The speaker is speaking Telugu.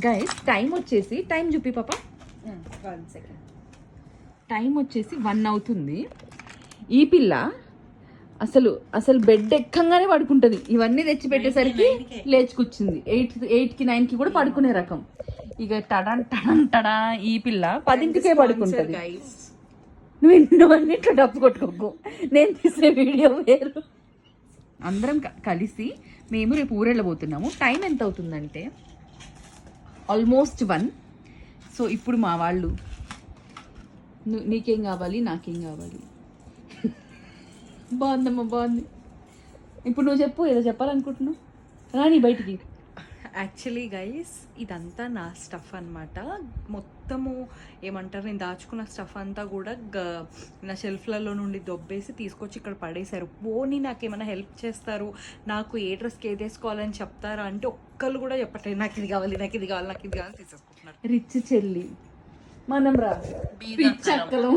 గైస్ టైం వచ్చేసి టైం చూపి పాప 1 second. టైం వచ్చేసి 1 అవుతుంది. ఈ పిల్ల అసలు బెడ్ ఎక్కంగానే పడుకుంటుంది. ఇవన్నీ తెచ్చి పెట్టేసరికి లేచుకొచ్చింది. 8కి 9కి కూడా పడుకునే రకం. ఇక టడా ఈ పిల్ల 10కే పడుకుంటుంది. నువ్వన్నిట్లో డబ్బు కొట్టుకోకు, నేను తీసే వీడియో వేరు. అందరం కలిసి మేము రేపు ఊరెళ్ళబోతున్నాము. టైం ఎంత అవుతుందంటే ఆల్మోస్ట్ 1. సో ఇప్పుడు మా వాళ్ళు నీకేం కావాలి నాకేం కావాలి బాగుందమ్మా బాగుంది. ఇప్పుడు నువ్వు చెప్పు, ఏదో చెప్పాలనుకుంటున్నావు, రాని బయటికి. యాక్చువల్లీ గైస్ ఇదంతా నా స్టఫ్ అనమాట. మొత్తము ఏమంటారు, నేను దాచుకున్న స్టఫ్ అంతా కూడా నా షెల్ఫ్లలో నుండి దొబ్బేసి తీసుకొచ్చి ఇక్కడ పడేశారు. పోనీ నాకేమైనా హెల్ప్ చేస్తారు, నాకు ఏ డ్రెస్కి ఏది వేసుకోవాలని చెప్తారా అంటే ఒక్కళ్ళు కూడా చెప్పట్లేదు. నాకు ఇది కావాలి నాకు ఇది కావాలి నాకు ఇది కావాలి తీసేసుకుంటున్నారు. రిచ్ చెల్లి మనం రా, పిచ్చక్కలం.